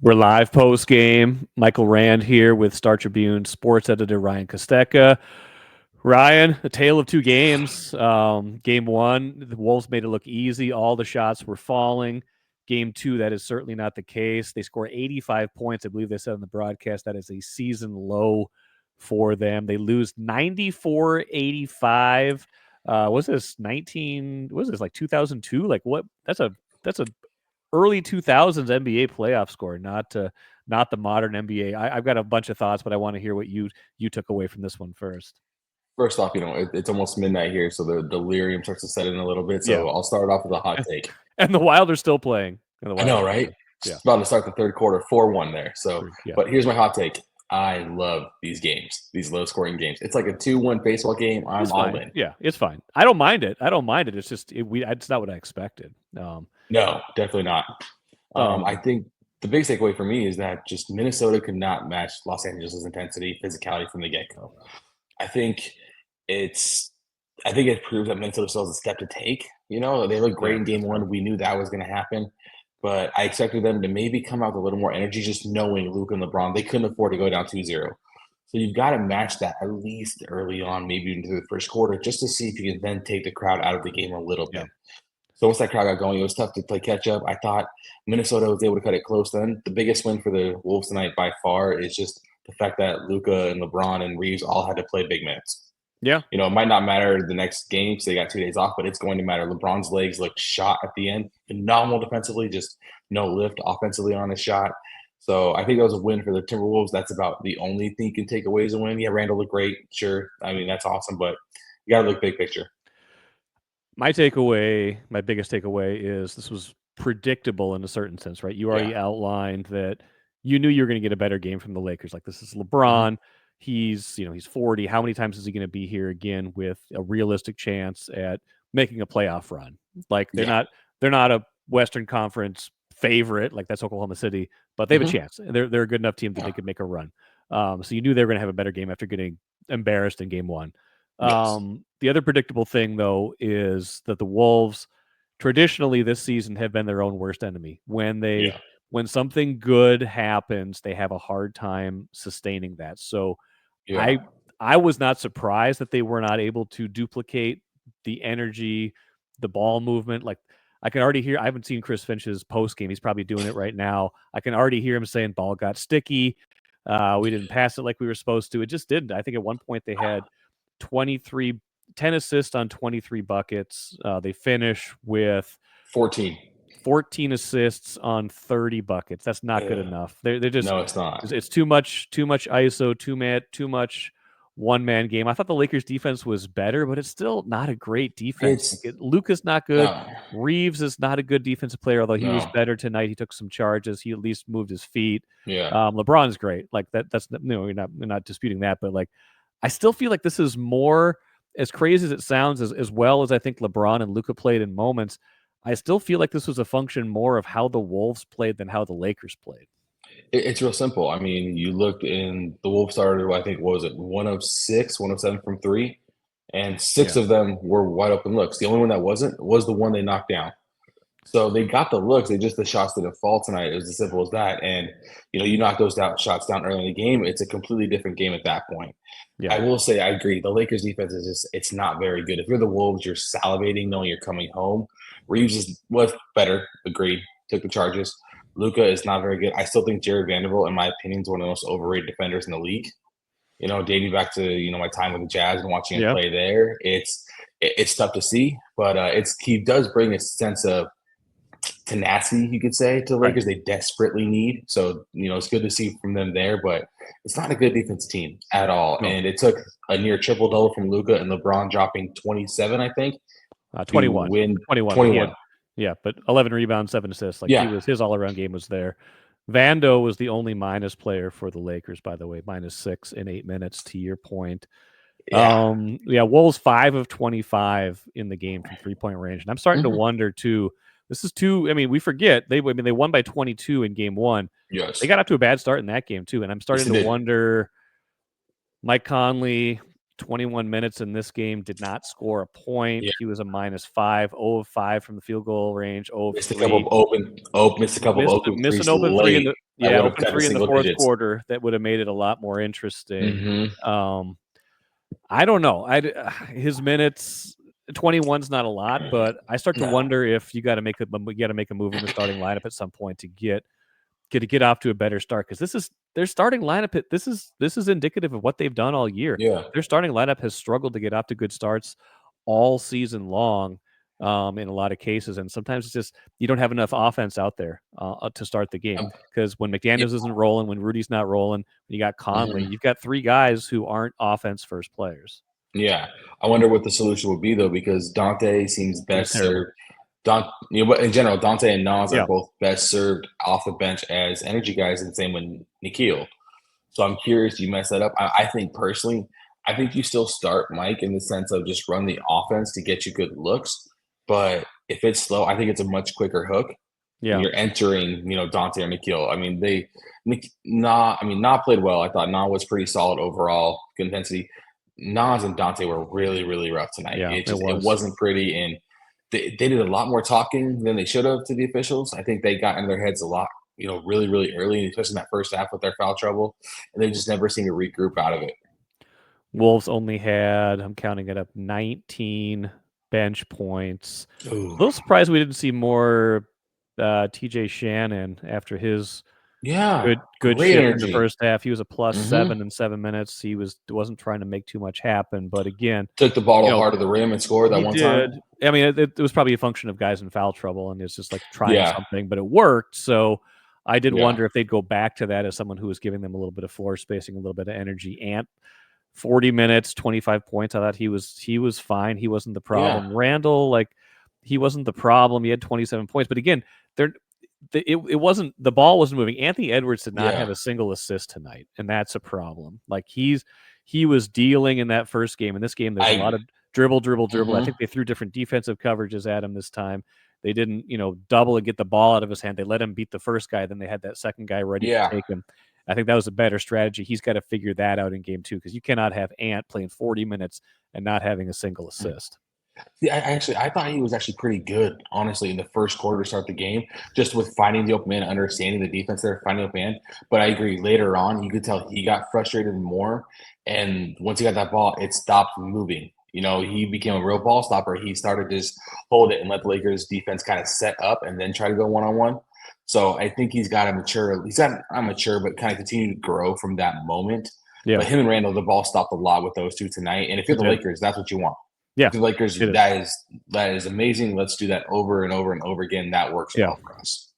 We're live post game. Michael Rand here with Star Tribune sports editor Ryan Kostecka. Ryan, a tale of two games. Game one, the Wolves made it look easy. All the shots were falling. Game two, that is certainly not the case. They score 85 points. I believe they said on the broadcast that is a season low for them. They lose 94-85. Was this 19? Was this like 2002? Like what? That's a early 2000s NBA playoff score, not the modern NBA. I've got a bunch of thoughts, but I want to hear what you took away from this one first. First off, it's almost midnight here, so the delirium starts to set in a little bit. So I'll start off with a hot take. And the Wild are still playing. I know, right? Yeah. About to start the third quarter, 4-1 there. So, But here's my hot take. I love these games, these low-scoring games. It's like a 2-1 baseball game. I'm all in. Yeah, it's fine. I don't mind it. It's just it's not what I expected. No, definitely not. I think the biggest takeaway for me is that just Minnesota could not match Los Angeles' intensity, physicality from the get-go. I think it proves that Minnesota still has a step to take. They look great in game one. We knew that was going to happen. But I expected them to maybe come out with a little more energy, just knowing Luka and LeBron. They couldn't afford to go down 2-0. So you've got to match that at least early on, maybe into the first quarter, just to see if you can then take the crowd out of the game a little bit. So once that crowd got going, it was tough to play catch-up. I thought Minnesota was able to cut it close then. The biggest win for the Wolves tonight by far is just the fact that Luka and LeBron and Reeves all had to play big minutes. Yeah. It might not matter the next game because they got 2 days off, but it's going to matter. LeBron's legs looked shot at the end. Phenomenal defensively, just no lift offensively on his shot. So I think that was a win for the Timberwolves. That's about the only thing you can take away as a win. Yeah, Randall looked great. Sure. I mean, that's awesome, but you got to look big picture. My biggest takeaway is this was predictable in a certain sense, right? You already outlined that you knew you were going to get a better game from the Lakers. Like, this is LeBron. He's 40. How many times is he going to be here again with a realistic chance at making a playoff run? Like, they're not a Western Conference favorite, like that's Oklahoma City, but they have a chance. They're a good enough team that they could make a run. So you knew they were going to have a better game after getting embarrassed in game one. The other predictable thing, though, is that the Wolves traditionally this season have been their own worst enemy. When something good happens, they have a hard time sustaining that. So I was not surprised that they were not able to duplicate the energy, the ball movement. Like, I can already hear, I haven't seen Chris Finch's post game. He's probably doing it right now. I can already hear him saying ball got sticky. We didn't pass it like we were supposed to. It just didn't. I think at one point they had 10 assists on 23 buckets. They finish with 14 assists on 30 buckets. That's not good enough. They're just, no, it's not. It's too much ISO, too much one-man game. I thought the Lakers defense was better, but it's still not a great defense. Luka's not good. Reeves is not a good defensive player, although he was better tonight. He took some charges. He at least moved his feet. LeBron's great. Like that's we're not disputing that, but like, I still feel like this is more, as crazy as it sounds, as well as I think LeBron and Luka played in moments, I still feel like this was a function more of how the Wolves played than how the Lakers played. It's real simple. I mean, you looked in the Wolves started, I think, what was it, 106, 107 from three, and 6 of them were wide open looks. The only one that wasn't was the one they knocked down. So they got the looks. The shots didn't fall tonight. It was as simple as that. And, you knock those shots down early in the game, it's a completely different game at that point. I will say I agree. The Lakers defense it's not very good. If you're the Wolves, you're salivating knowing you're coming home. Reeves was better, agreed, took the charges. Luka is not very good. I still think Jared Vanderbilt, in my opinion, is one of the most overrated defenders in the league. Dating back to, my time with the Jazz and watching him play there, it's tough to see, but he does bring a sense of tenacity, you could say, to the Lakers. They desperately need. So, it's good to see from them there, but it's not a good defense team at all. No. And it took a near triple-double from Luka and LeBron dropping 27, I think. 21. Win 21. Yeah, but 11 rebounds, 7 assists. His all-around game was there. Vando was the only minus player for the Lakers, by the way, -6 in 8 minutes, to your point. Wolves 5 of 25 in the game from three-point range. And I'm starting to wonder, too, this is we forget, they won by 22 in game one. Yes. They got up to a bad start in that game, too. And I'm starting to wonder, Mike Conley, 21 minutes in this game, did not score a point. Yeah. He was a -5, 0 of 5 from the field goal range, 0 of Missed a 3. couple of open Missed threes an open 3 in late. the That would have open cut to 3 in the single fourth digits. quarter that would have made it a lot more interesting. Mm-hmm. I don't know. His minutes 21's not a lot, but I start to wonder if you got to make a move in the starting lineup at some point to get off to a better start, because this is their starting lineup. This is indicative of what they've done all year. Yeah. Their starting lineup has struggled to get off to good starts all season long, in a lot of cases, and sometimes it's just you don't have enough offense out there to start the game, because when McDaniels isn't rolling, when Rudy's not rolling, when you got Conley, you've got 3 guys who aren't offense first players. Yeah. I wonder what the solution would be, though, because Dante seems best served. But in general, Dante and Nas are both best served off the bench as energy guys, and same with Nikhil. So I'm curious, you mess that up. I think personally, I think you still start Mike in the sense of just run the offense to get you good looks. But if it's slow, I think it's a much quicker hook. Yeah. You're entering, Dante or Nikhil. I mean, Na played well. I thought Na was pretty solid overall, good intensity. Nas and Dante were really, really rough tonight. Yeah, It wasn't pretty, and they did a lot more talking than they should have to the officials. I think they got in their heads a lot, really, really early, especially in that first half with their foul trouble, and they just never seemed to regroup out of it. Wolves only had, I'm counting it up, 19 bench points. Ooh. A little surprised we didn't see more TJ Shannon after his good shift energy in the first half. He was a +7 in 7 minutes. He wasn't trying to make too much happen, but again, took the ball hard to the rim and scored that one time. I mean, it was probably a function of guys in foul trouble, and it's just like trying something, but it worked. So I did wonder if they'd go back to that as someone who was giving them a little bit of floor spacing, a little bit of energy. Ant, 40 minutes, 25 points. I thought he was fine. He wasn't the problem. Yeah. Randall, he wasn't the problem. He had 27 points, but again, it wasn't, the ball wasn't moving. Anthony Edwards did not have a single assist tonight, and that's a problem. He was dealing in that first game. In this game, there's a lot of dribble. I think they threw different defensive coverages at him this time. They didn't, double and get the ball out of his hand. They let him beat the first guy. Then they had that second guy ready to take him. I think that was a better strategy. He's got to figure that out in game 2, because you cannot have Ant playing 40 minutes and not having a single assist. See, I thought he was actually pretty good, honestly, in the first quarter to start the game, just with finding the open man, understanding the defense there, finding the open man. But I agree, later on, you could tell he got frustrated more. And once he got that ball, it stopped moving. He became a real ball stopper. He started to just hold it and let the Lakers defense kind of set up and then try to go one-on-one. So I think he's got to mature. He's not mature, but kind of continue to grow from that moment. Yeah. But him and Randall, the ball stopped a lot with those two tonight. And if you're the Lakers, that's what you want. Yeah, the Lakers, that is amazing. Let's do that over and over and over again. That works well for us.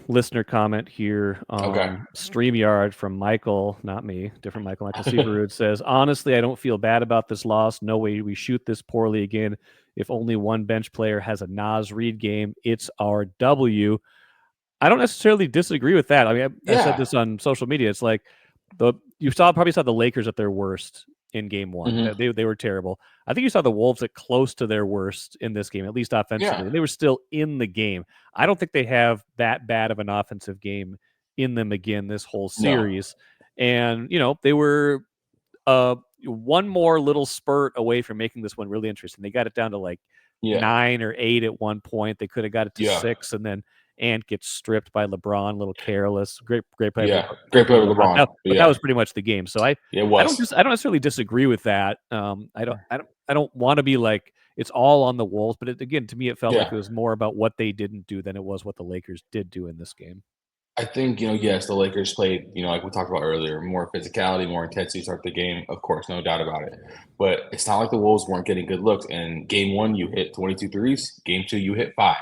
Listener comment here on StreamYard from Michael, not me, different Michael Severud says, honestly, I don't feel bad about this loss. No way we shoot this poorly again. If only one bench player has a Naz Reid game, it's our W. I don't necessarily disagree with that. I mean, I said this on social media. It's like you probably saw the Lakers at their worst in game 1. They were terrible. I think you saw the Wolves at close to their worst in this game, at least offensively. They were still in the game. I don't think they have that bad of an offensive game in them again this whole series. No. And, they were one more little spurt away from making this one really interesting. They got it down to 9 or 8 at one point. They could have got it to 6, and then Ant gets stripped by LeBron, a little careless. Great play. Great play with LeBron. But that was pretty much the game. So I don't necessarily disagree with that. I don't want to be like it's all on the Wolves, but again, to me, it felt like it was more about what they didn't do than it was what the Lakers did do in this game. I think, yes, the Lakers played, like we talked about earlier, more physicality, more intensity to start the game. Of course, no doubt about it. But it's not like the Wolves weren't getting good looks. And game 1, you hit 22 threes. Game 2, you hit 5.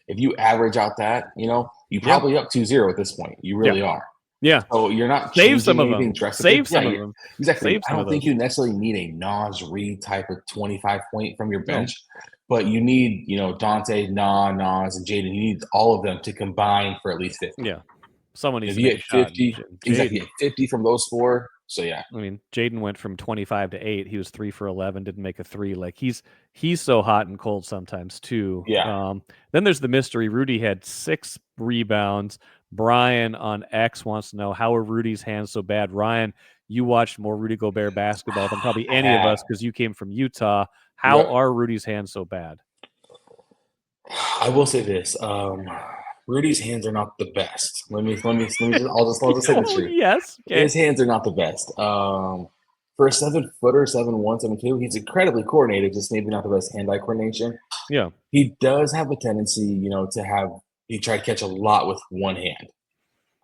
If you average out that, you probably up 2-0 at this point. You really are. Yeah. So you're not save some of anything them. drastically. Save some of them. Exactly. I don't think you necessarily need a Naz Reid type of 25 point from your bench, but you need, Dante, Nas, and Jaden. You need all of them to combine for at least 50. Yeah. Someone needs to get 50. Exactly. 50 from those 4. So yeah. I mean, Jaden went from 25 to 8. He was 3 for 11, didn't make a 3. He's so hot and cold sometimes too. Yeah. Then there's the mystery. Rudy had 6 rebounds. Brian on X wants to know, how are Rudy's hands so bad? Ryan, you watched more Rudy Gobert basketball than probably I any of have. us because you came from Utah. How Yep. are Rudy's hands so bad? I will say this. Rudy's hands are not the best. I'll just say the Oh, truth. yes. Okay. His hands are not the best. For a 7-footer, 7'1", 7'2", he's incredibly coordinated, just maybe not the best hand-eye coordination. Yeah. He does have a tendency, he tried to catch a lot with one hand.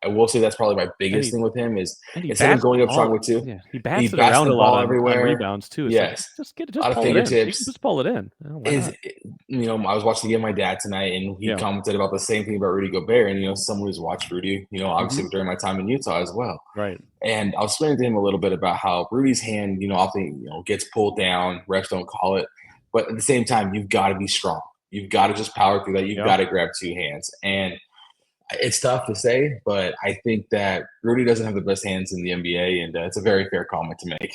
I will say that's probably my biggest thing with him is He instead of bats going the up strong ball. with two, Yeah, he he bats it bats around the a lot ball on everywhere. rebounds too. It's like Yes, just out of pull it in. You can fingertips. just pull it in. Why not? I was watching the game with my dad tonight, and he Yeah. commented about the same thing about Rudy Gobert. And someone who's watched Rudy, obviously Mm-hmm. during my time in Utah as well. Right. And I was explaining to him a little bit about how Rudy's hand, often gets pulled down. Refs don't call it, but at the same time, you've got to be strong. You've got to just power through that. You've got to grab two hands, and it's tough to say, but I think that Rudy doesn't have the best hands in the NBA, and it's a very fair comment to make.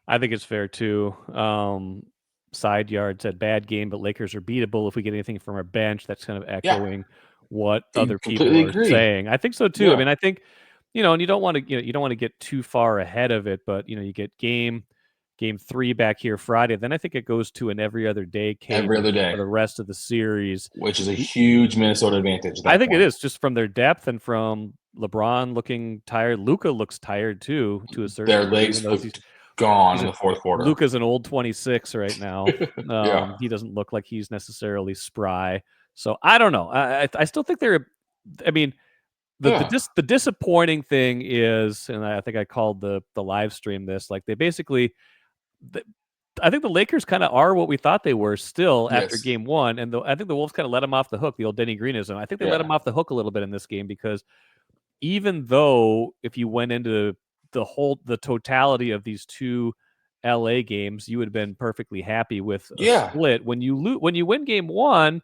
I think it's fair too. Side yard said bad game, but Lakers are beatable if we get anything from our bench. That's kind of Yeah, echoing what I other people completely are agree. saying. I think so too. I Yeah, mean, I think and you don't want to you don't want to get too far ahead of it, but you get game 3 back here Friday. Then I think it goes to an every other day every cadence other day, for the rest of the series. which is a huge Minnesota advantage at I that think it point. is just from their depth and from LeBron looking tired. Luka looks tired too, to a certain Their degree, even legs though looked gone he's in a the fourth quarter. Luka's an old 26 right now. Yeah, He doesn't look like he's necessarily spry. So I don't know. I still think they're. I mean, yeah, the disappointing thing is, and I think I called the live stream this. Like they basically, I think the Lakers kind of are what we thought they were still after yes, game 1, and I think the Wolves kind of let them off the hook. The old Denny Greenism. I think they let yeah, them off the hook a little bit in this game because even though if you went into the totality of these two LA games, you would have been perfectly happy with a yeah, split. When you win game 1,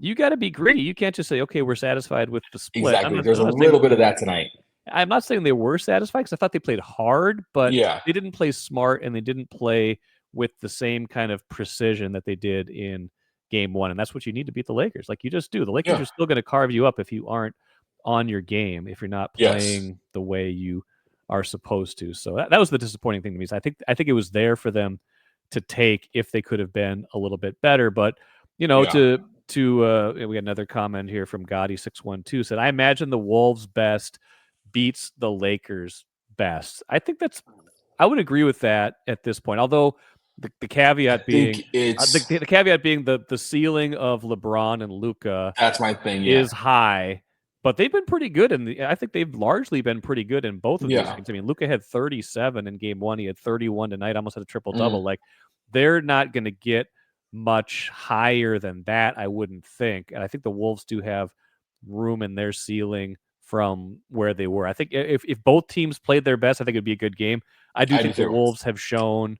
you got to be greedy. You can't just say, "Okay, we're satisfied with the split." exactly. There's a little bit of that tonight. I'm not saying they were satisfied because I thought they played hard, but Yeah, they didn't play smart and they didn't play with the same kind of precision that they did in game 1. And that's what you need to beat the Lakers. Like you just do. The Lakers yeah, are still going to carve you up if you aren't on your game, if you're not yes, playing the way you are supposed to. So that was the disappointing thing to me. Is I think it was there for them to take if they could have been a little bit better. But yeah. to we got another comment here from Gotti612 said, I imagine the Wolves best beats the Lakers best. I would agree with that at this point. Although the I caveat being think it's the caveat being the ceiling of LeBron and Luca that's my thing. Yeah, is high, but they've been pretty good I think they've largely been pretty good in both of these yeah, games. I mean, Luca had 37 in game 1, he had 31 tonight, almost had a triple double. mm, Like they're not going to get much higher than that, I wouldn't think. And I think the Wolves do have room in their ceiling from where they were. I think if both teams played their best, I think it'd be a good game. I do I do think the too. Wolves have shown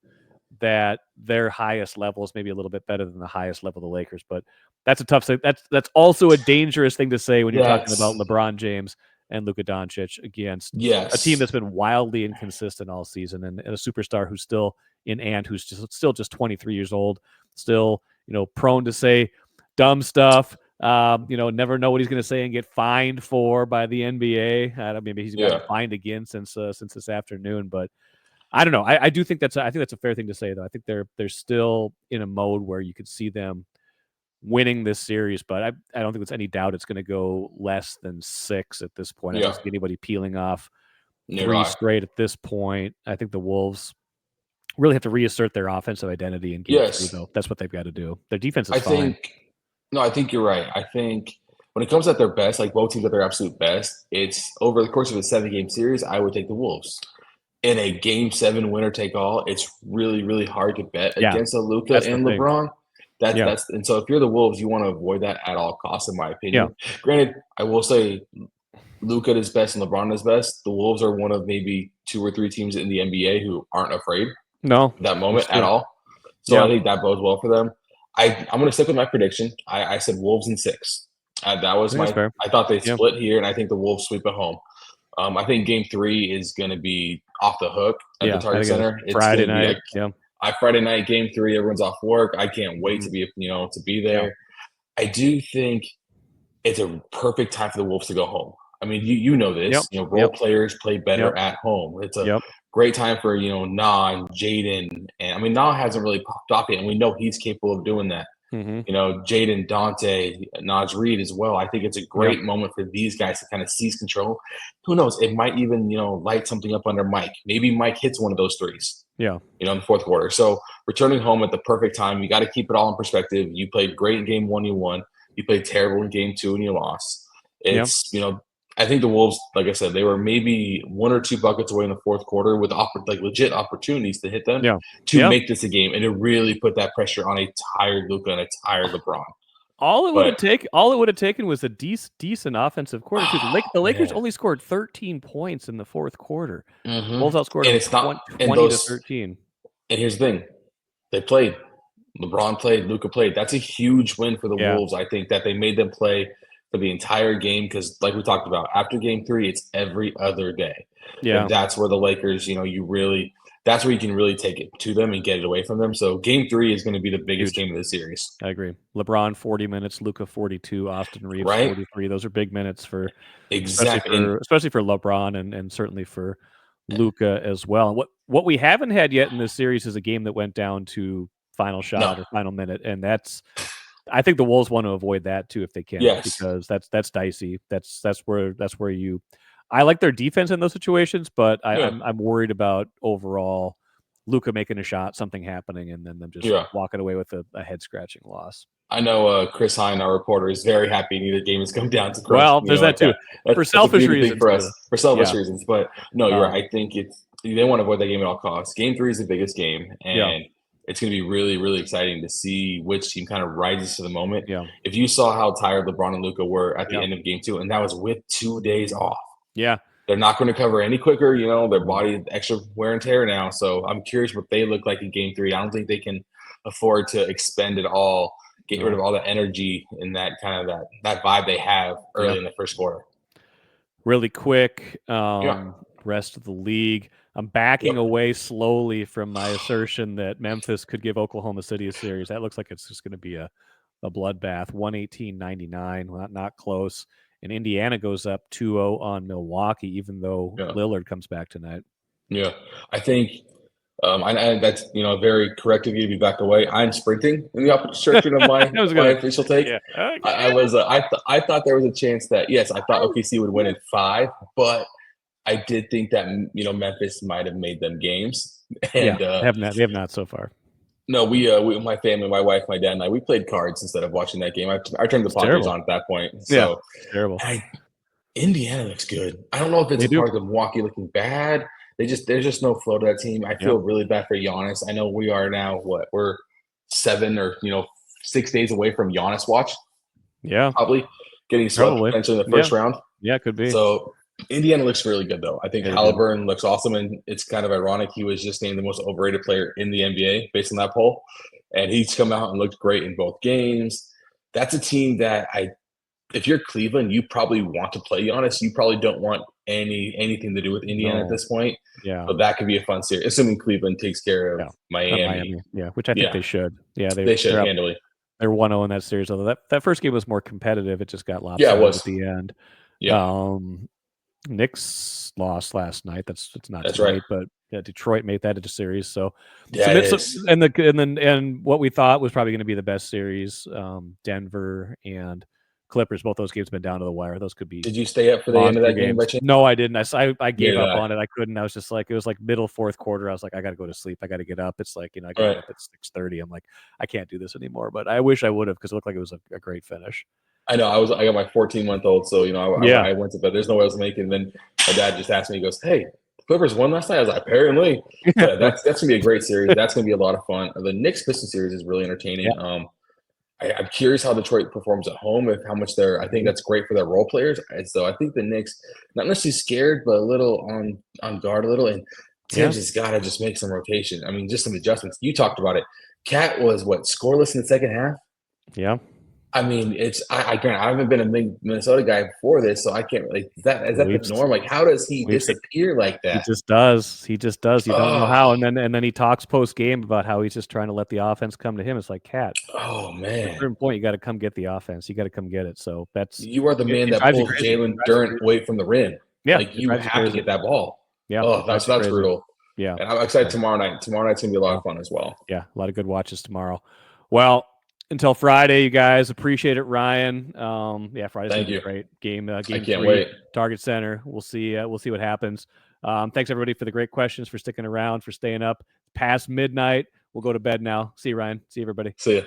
that their highest level is maybe a little bit better than the highest level of the Lakers, but that's a tough thing. That's also a dangerous thing to say when you're talking That's about LeBron James and Luka Doncic against a team yes, that's been wildly inconsistent all season and a superstar who's still who's still just 23 years old, still prone to say dumb stuff. Never know what he's going to say and get fined for by the NBA. I don't maybe he's gotten yeah, fined again since this afternoon, but I don't know. I do think I think that's a fair thing to say though. I think they're still in a mode where you could see them winning this series, but I don't think there's any doubt it's going to go less than 6 at this point. I don't yeah. see anybody peeling off Near 3 by. straight at this point. I think the Wolves really have to reassert their offensive identity in game 3 Yes, though. That's what they've got to do. Their defense is I fine. think. No, I think you're right. I think when it comes at their best, like both teams at their absolute best, it's over the course of a 7-game series. I would take the Wolves. In a Game 7 winner take all, it's really really hard to bet Yeah, against a Luca that's the and thing. LeBron. That's Yeah. that's and so if you're the Wolves, you want to avoid that at all costs, in my Yeah. opinion. Granted, I will say Luca is best and LeBron is best. The Wolves are one of maybe 2 or 3 teams in the NBA who aren't afraid No, at that that's moment at true. all. So I Yeah. think that bodes well for them. I'm going to stick with my prediction. I said Wolves in 6. That I was think that's my. fair. I thought they Yeah. split here, and I think the Wolves sweep at home. I think Game 3 is going to be off the hook at the Yeah, I Target think it is. Center. It's Friday going to be night. like Yeah. Friday night Game 3. Everyone's off work. I can't wait Mhm. to be to be Yeah. there. I do think it's a perfect time for the Wolves to go home. I mean, you know Yep. this. Role Yep. players play Yep. better at home. It's a Yep. great time for Na and Jaden, and I mean Na hasn't really popped off yet, and we know he's capable of doing that. Mm-hmm. Jaden, Dante, Naj Reed as well. I think it's a great moment for these guys to kind of seize control. Who knows? It might even, light something up under Mike. Maybe Mike hits one of those threes. Yeah. In the fourth quarter. So returning home at the perfect time, you got to keep it all in perspective. You played great in game one, you won. You played terrible in game two, and you lost. It's, I think the Wolves, like I said, they were maybe one or two buckets away in the fourth quarter with legit opportunities to hit them to make this a game and to really put that pressure on a tired Luka and a tired LeBron. All it would have taken was a decent offensive quarter too. The Lakers only scored 13 points in the fourth quarter. Wolves outscored them 20 to 13. And here's the thing: they played. LeBron played. Luka played. That's a huge win for the Wolves. I think that they made them play for the entire game because, like we talked about, after game three, it's every other day. Yeah, and that's where the Lakers, that's where you can really take it to them and get it away from them. So game three is going to be the biggest game of the series. I agree. LeBron 40 minutes, Luka 42, Austin Reeves 43. Those are big minutes for especially for LeBron and certainly for Luka as well. And what we haven't had yet in this series is a game that went down to final shot or final minute, and I think the Wolves want to avoid that too if they can, because that's dicey. That's where you. I like their defense in those situations, but I'm worried about overall Luka making a shot, something happening, and then them just walking away with a head scratching loss. I know Chris Hine, our reporter, is very happy neither game has come down to crunch. Well, there's that too. For selfish reasons for us. For selfish reasons. But no, you're right. I think they want to avoid that game at all costs. Game three is the biggest game, and it's going to be really, really exciting to see which team kind of rises to the moment. Yeah. If you saw how tired LeBron and Luka were at the end of game two, and that was with 2 days off. Yeah. They're not going to cover any quicker, their body extra wear and tear now. So I'm curious what they look like in game three. I don't think they can afford to expend it all, get rid of all the energy and that kind of that vibe they have early in the first quarter. Really quick, rest of the league. I'm backing away slowly from my assertion that Memphis could give Oklahoma City a series. That looks like it's just going to be a bloodbath. 118-99, not close. And Indiana goes up 2-0 on Milwaukee, even though Lillard comes back tonight. Yeah, I think that's very correct of you to be back away. I'm sprinting in the opposite direction of my official take. Yeah. Okay. I thought there was a chance that I thought OKC would win in 5, but I did think that Memphis might have made them games. And they have not so far. No, we my family, my wife, my dad, and I, we played cards instead of watching that game. I turned the Padres on at that point. So terrible. Indiana looks good. I don't know if it's part of the Milwaukee looking bad. There's just no flow to that team. I feel really bad for Giannis. I know we are now we're 7 or 6 days away from Giannis watch. Yeah, probably getting swept potentially in the first round. Yeah, could be. So Indiana looks really good, though. I think Halliburton looks awesome, and it's kind of ironic. He was just named the most overrated player in the NBA based on that poll, and he's come out and looked great in both games. That's a team that if you're Cleveland, you probably want to play Giannis. You probably don't want anything to do with Indiana at this point. Yeah, but that could be a fun series, assuming Cleveland takes care of Miami. Yeah, which I think they should. Yeah, they should handily. They're 1-0 in that series, although that first game was more competitive. It just got lopsided at the end. Yeah. Knicks lost last night. That's not great, but Detroit made that into series. So and what we thought was probably going to be the best series, Denver and Clippers. Both those games have been down to the wire. Those could be. Did you stay up for the end of that game? No, I didn't. I gave up on it. I couldn't. I was just like, it was like middle fourth quarter. I was like, I got to go to sleep. I got to get up. It's like I got up at 6:30. I'm like, I can't do this anymore. But I wish I would have, because it looked like it was a great finish. I know. I got my 14-month-old, so I went to bed. There's no way I was making. And then my dad just asked me. He goes, "Hey, the Clippers won last night." I was like, "Apparently." That's gonna be a great series. That's gonna be a lot of fun. The Knicks Pistons series is really entertaining. Yeah. I'm curious how Detroit performs at home. I think that's great for their role players. And so I think the Knicks, not necessarily scared, but a little on guard a little. And Tim's has got to just make some rotation. I mean, just some adjustments. You talked about it. Cat was scoreless in the second half. Yeah. I mean, I haven't been a big Minnesota guy before this, so I can't really. Is that the norm? Like, how does he disappear like that? He just does. You don't know how. And then he talks post game about how he's just trying to let the offense come to him. It's like, Cat. Oh man! At a certain point, you got to come get the offense. You got to come get it. So you are the man that pulls Jalen Durant away from the rim. Yeah, like you have to get that ball. Yeah, that's brutal. Yeah. And I'm excited tomorrow night. Tomorrow night's going to be a lot of fun as well. Yeah, a lot of good watches tomorrow. Well, until Friday, you guys, appreciate it, Ryan. Yeah, Friday's going to be great. Game I can't 3, wait. Target Center. We'll see what happens. Thanks, everybody, for the great questions, for sticking around, for staying up past midnight. We'll go to bed now. See you, Ryan. See you, everybody. See ya.